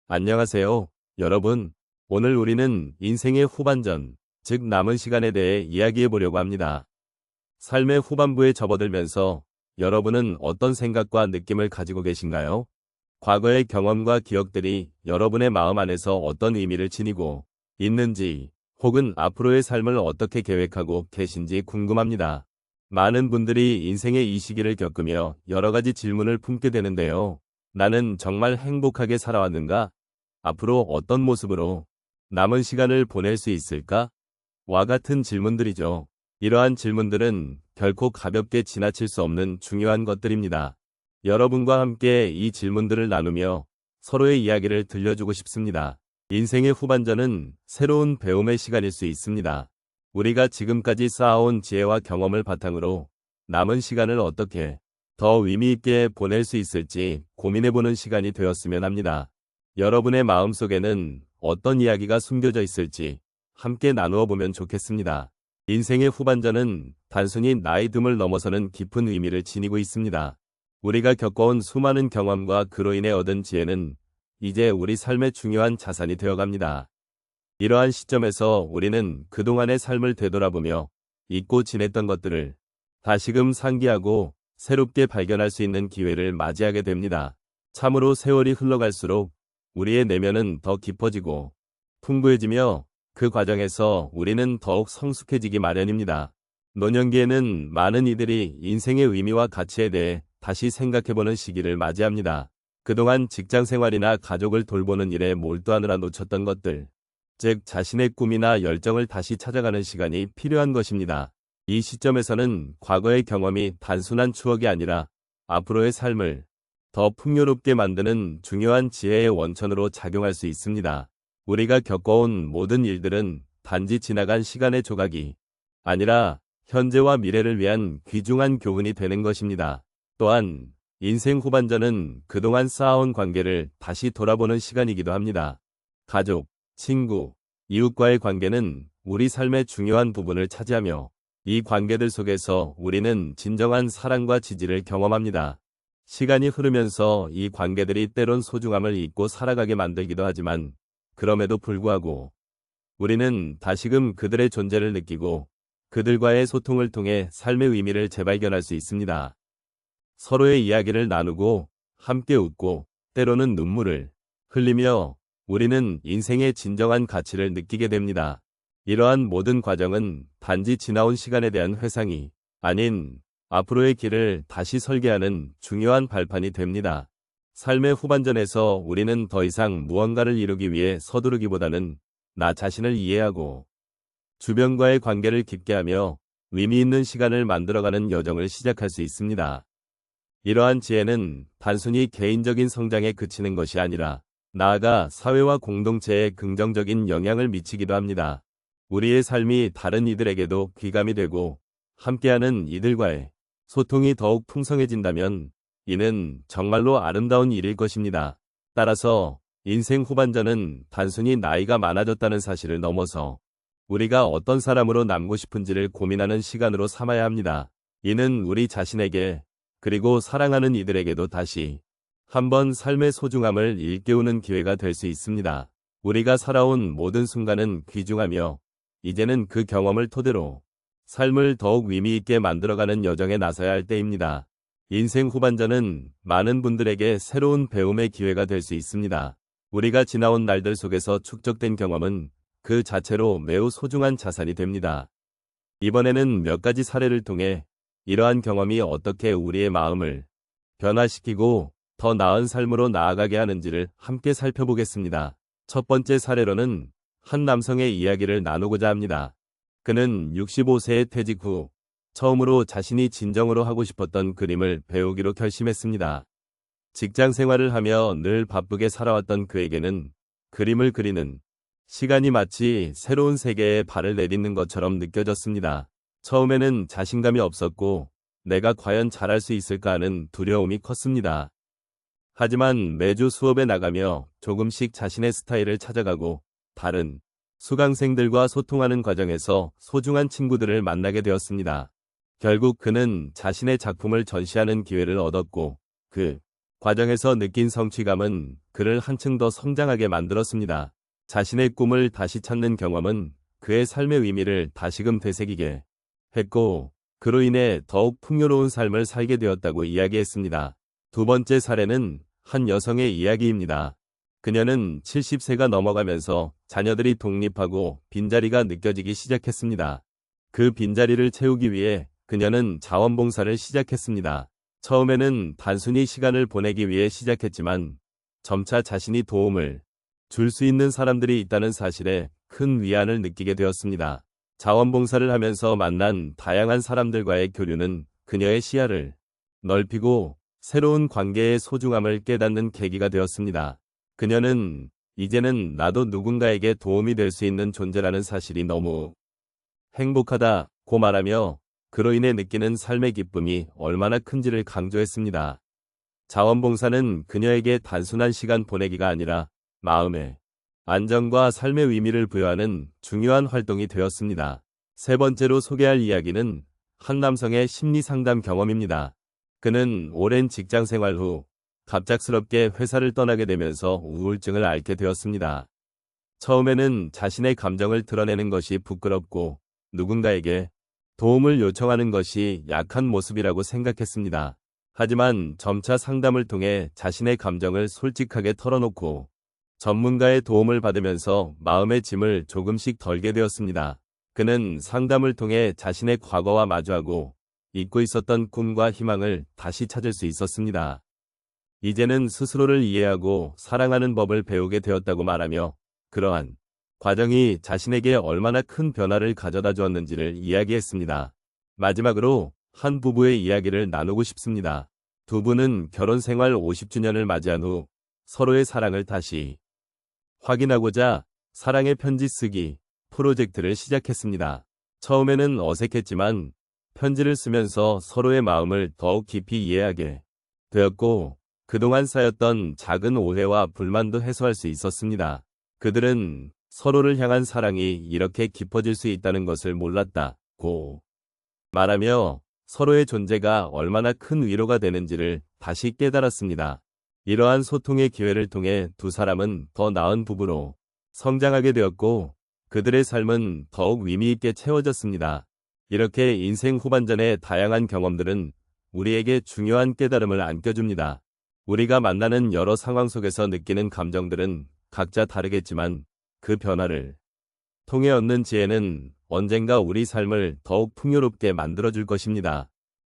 안녕하세요, 여러분. 오늘 우리는 인생의 후반전, 즉 남은 시간에 대해 이야기해 보려고 합니다. 삶의 후반부에 접어들면서 여러분은 어떤 생각과 느낌을 가지고 계신가요? 과거의 경험과 기억들이 여러분의 마음 안에서 어떤 의미를 지니고 있는지, 혹은 앞으로의 삶을 어떻게 계획하고 계신지 궁금합니다. 많은 분들이 인생의 이 시기를 겪으며 여러 가지 질문을 품게 되는데요. 나는 정말 행복하게 살아왔는가? 앞으로 어떤 모습으로 남은 시간을 보낼 수 있을까? 와 같은 질문들이죠. 이러한 질문들은 결코 가볍게 지나칠 수 없는 중요한 것들입니다. 여러분과 함께 이 질문들을 나누며 서로의 이야기를 들려주고 싶습니다. 인생의 후반전은 새로운 배움의 시간일 수 있습니다. 우리가 지금까지 쌓아온 지혜와 경험을 바탕으로 남은 시간을 어떻게 더 의미 있게 보낼 수 있을지 고민해보는 시간이 되었으면 합니다. 여러분의 마음속에는 어떤 이야기가 숨겨져 있을지 함께 나누어 보면 좋겠습니다. 인생의 후반전은 단순히 나이 듦을 넘어서는 깊은 의미를 지니고 있습니다. 우리가 겪어온 수많은 경험과 그로 인해 얻은 지혜는 이제 우리 삶의 중요한 자산이 되어갑니다. 이러한 시점에서 우리는 그동안의 삶을 되돌아보며 잊고 지냈던 것들을 다시금 상기하고 새롭게 발견할 수 있는 기회를 맞이하게 됩니다. 참으로 세월이 흘러갈수록 우리의 내면은 더 깊어지고 풍부해지며 그 과정에서 우리는 더욱 성숙해지기 마련입니다. 노년기에는 많은 이들이 인생의 의미와 가치에 대해 다시 생각해보는 시기를 맞이합니다. 그동안 직장 생활이나 가족을 돌보는 일에 몰두하느라 놓쳤던 것들, 즉 자신의 꿈이나 열정을 다시 찾아가는 시간이 필요한 것입니다. 이 시점에서는 과거의 경험이 단순한 추억이 아니라 앞으로의 삶을 더 풍요롭게 만드는 중요한 지혜의 원천으로 작용할 수 있습니다. 우리가 겪어온 모든 일들은 단지 지나간 시간의 조각이 아니라 현재와 미래를 위한 귀중한 교훈이 되는 것입니다. 또한 인생 후반전은 그동안 쌓아온 관계를 다시 돌아보는 시간이기도 합니다. 가족, 친구, 이웃과의 관계는 우리 삶의 중요한 부분을 차지하며 이 관계들 속에서 우리는 진정한 사랑과 지지를 경험합니다. 시간이 흐르면서 이 관계들이 때론 소중함을 잊고 살아가게 만들기도 하지만 그럼에도 불구하고 우리는 다시금 그들의 존재를 느끼고 그들과의 소통을 통해 삶의 의미를 재발견할 수 있습니다. 서로의 이야기를 나누고 함께 웃고 때로는 눈물을 흘리며 우리는 인생의 진정한 가치를 느끼게 됩니다. 이러한 모든 과정은 단지 지나온 시간에 대한 회상이 아닌 앞으로의 길을 다시 설계하는 중요한 발판이 됩니다. 삶의 후반전에서 우리는 더 이상 무언가를 이루기 위해 서두르기보다는 나 자신을 이해하고 주변과의 관계를 깊게 하며 의미 있는 시간을 만들어가는 여정을 시작할 수 있습니다. 이러한 지혜는 단순히 개인적인 성장에 그치는 것이 아니라 나아가 사회와 공동체에 긍정적인 영향을 미치기도 합니다. 우리의 삶이 다른 이들에게도 귀감이 되고 함께하는 이들과의 소통이 더욱 풍성해진다면 이는 정말로 아름다운 일일 것입니다. 따라서 인생 후반전은 단순히 나이가 많아졌다는 사실을 넘어서 우리가 어떤 사람으로 남고 싶은지를 고민하는 시간으로 삼아야 합니다. 이는 우리 자신에게 그리고 사랑하는 이들에게도 다시 한번 삶의 소중함을 일깨우는 기회가 될 수 있습니다. 우리가 살아온 모든 순간은 귀중하며 이제는 그 경험을 토대로 삶을 더욱 의미 있게 만들어가는 여정에 나서야 할 때입니다. 인생 후반전은 많은 분들에게 새로운 배움의 기회가 될 수 있습니다. 우리가 지나온 날들 속에서 축적된 경험은 그 자체로 매우 소중한 자산이 됩니다. 이번에는 몇 가지 사례를 통해 이러한 경험이 어떻게 우리의 마음을 변화시키고 더 나은 삶으로 나아가게 하는지를 함께 살펴보겠습니다. 첫 번째 사례로는 한 남성의 이야기를 나누고자 합니다. 그는 65세에 퇴직 후 처음으로 자신이 진정으로 하고 싶었던 그림을 배우기로 결심했습니다. 직장 생활을 하며 늘 바쁘게 살아왔던 그에게는 그림을 그리는 시간이 마치 새로운 세계에 발을 내딛는 것처럼 느껴졌습니다. 처음에는 자신감이 없었고 내가 과연 잘할 수 있을까 하는 두려움이 컸습니다. 하지만 매주 수업에 나가며 조금씩 자신의 스타일을 찾아가고 다른 수강생들과 소통하는 과정에서 소중한 친구들을 만나게 되었습니다. 결국 그는 자신의 작품을 전시하는 기회를 얻었고 그 과정에서 느낀 성취감은 그를 한층 더 성장하게 만들었습니다. 자신의 꿈을 다시 찾는 경험은 그의 삶의 의미를 다시금 되새기게 했고, 그로 인해 더욱 풍요로운 삶을 살게 되었다고 이야기했습니다. 두 번째 사례는 한 여성의 이야기입니다. 그녀는 70세가 넘어가면서 자녀들이 독립하고 빈자리가 느껴지기 시작했습니다. 그 빈자리를 채우기 위해 그녀는 자원봉사를 시작했습니다. 처음에는 단순히 시간을 보내기 위해 시작했지만 점차 자신이 도움을 줄 수 있는 사람들이 있다는 사실에 큰 위안을 느끼게 되었습니다. 자원봉사를 하면서 만난 다양한 사람들과의 교류는 그녀의 시야를 넓히고 새로운 관계의 소중함을 깨닫는 계기가 되었습니다. 그녀는 이제는 나도 누군가에게 도움이 될 수 있는 존재라는 사실이 너무 행복하다고 말하며 그로 인해 느끼는 삶의 기쁨이 얼마나 큰지를 강조했습니다. 자원봉사는 그녀에게 단순한 시간 보내기가 아니라 마음의 안정과 삶의 의미를 부여하는 중요한 활동이 되었습니다. 세 번째로 소개할 이야기는 한 남성의 심리 상담 경험입니다. 그는 오랜 직장 생활 후 갑작스럽게 회사를 떠나게 되면서 우울증을 앓게 되었습니다. 처음에는 자신의 감정을 드러내는 것이 부끄럽고 누군가에게 도움을 요청하는 것이 약한 모습이라고 생각했습니다. 하지만 점차 상담을 통해 자신의 감정을 솔직하게 털어놓고 전문가의 도움을 받으면서 마음의 짐을 조금씩 덜게 되었습니다. 그는 상담을 통해 자신의 과거와 마주하고 잊고 있었던 꿈과 희망을 다시 찾을 수 있었습니다. 이제는 스스로를 이해하고 사랑하는 법을 배우게 되었다고 말하며 그러한 과정이 자신에게 얼마나 큰 변화를 가져다 주었는지를 이야기했습니다. 마지막으로 한 부부의 이야기를 나누고 싶습니다. 두 분은 결혼 생활 50주년을 맞이한 후 서로의 사랑을 다시 확인하고자 사랑의 편지 쓰기 프로젝트를 시작했습니다. 처음에는 어색했지만 편지를 쓰면서 서로의 마음을 더욱 깊이 이해하게 되었고 그동안 쌓였던 작은 오해와 불만도 해소할 수 있었습니다. 그들은 서로를 향한 사랑이 이렇게 깊어질 수 있다는 것을 몰랐다고 말하며 서로의 존재가 얼마나 큰 위로가 되는지를 다시 깨달았습니다. 이러한 소통의 기회를 통해 두 사람은 더 나은 부부로 성장하게 되었고 그들의 삶은 더욱 의미 있게 채워졌습니다. 이렇게 인생 후반전의 다양한 경험들은 우리에게 중요한 깨달음을 안겨줍니다. 우리가 만나는 여러 상황 속에서 느끼는 감정들은 각자 다르겠지만 그 변화를 통해 얻는 지혜는 언젠가 우리 삶을 더욱 풍요롭게 만들어줄 것입니다.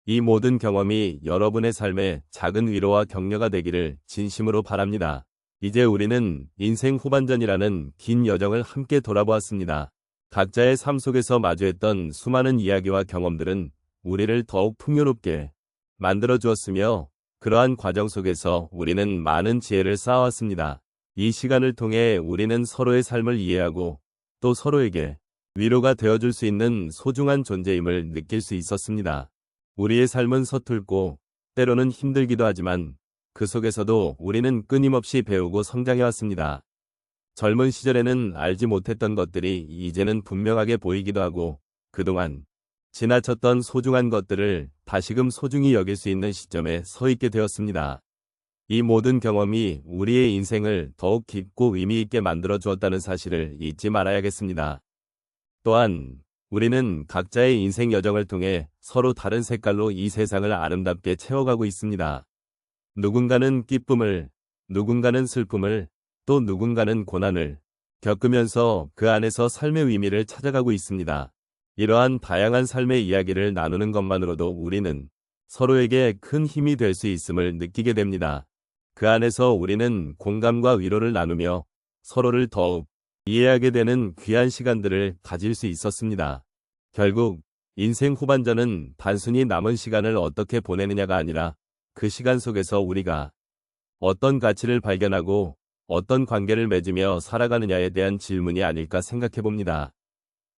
이 모든 경험이 여러분의 삶에 작은 위로와 격려가 되기를 진심으로 바랍니다. 이제 우리는 인생 후반전이라는 긴 여정을 함께 돌아보았습니다. 각자의 삶 속에서 마주했던 수많은 이야기와 경험들은 우리를 더욱 풍요롭게 만들어 주었으며 그러한 과정 속에서 우리는 많은 지혜를 쌓아왔습니다. 이 시간을 통해 우리는 서로의 삶을 이해하고 또 서로에게 위로가 되어줄 수 있는 소중한 존재임을 느낄 수 있었습니다. 우리의 삶은 서툴고 때로는 힘들기도 하지만 그 속에서도 우리는 끊임없이 배우고 성장해왔습니다. 젊은 시절에는 알지 못했던 것들이 이제는 분명하게 보이기도 하고 그동안 지나쳤던 소중한 것들을 다시금 소중히 여길 수 있는 시점에 서 있게 되었습니다. 이 모든 경험이 우리의 인생을 더욱 깊고 의미 있게 만들어 주었다는 사실을 잊지 말아야겠습니다. 또한 우리는 각자의 인생 여정을 통해 서로 다른 색깔로 이 세상을 아름답게 채워가고 있습니다. 누군가는 기쁨을, 누군가는 슬픔을, 또 누군가는 고난을 겪으면서 그 안에서 삶의 의미를 찾아가고 있습니다. 이러한 다양한 삶의 이야기를 나누는 것만으로도 우리는 서로에게 큰 힘이 될 수 있음을 느끼게 됩니다. 그 안에서 우리는 공감과 위로를 나누며 서로를 더욱 이해하게 되는 귀한 시간들을 가질 수 있었습니다. 결국 인생 후반전은 단순히 남은 시간을 어떻게 보내느냐가 아니라 그 시간 속에서 우리가 어떤 가치를 발견하고 어떤 관계를 맺으며 살아가느냐에 대한 질문이 아닐까 생각해 봅니다.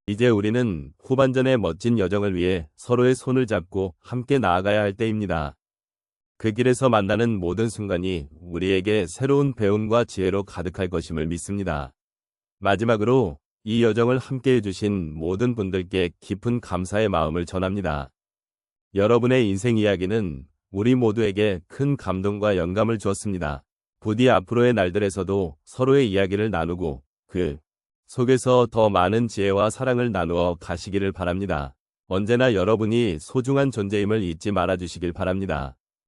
이제 우리는 후반전의 멋진 여정을 위해 서로의 손을 잡고 함께 나아가야 할 때입니다. 그 길에서 만나는 모든 순간이 우리에게 새로운 배움과 지혜로 가득할 것임을 믿습니다. 마지막으로 이 여정을 함께 해주신 모든 분들께 깊은 감사의 마음을 전합니다. 여러분의 인생 이야기는 우리 모두에게 큰 감동과 영감을 주었습니다. 부디 앞으로의 날들에서도 서로의 이야기를 나누고 그 속에서 더 많은 지혜와 사랑을 나누어 가시기를 바랍니다. 언제나 여러분이 소중한 존재임을 잊지 말아주시길 바랍니다.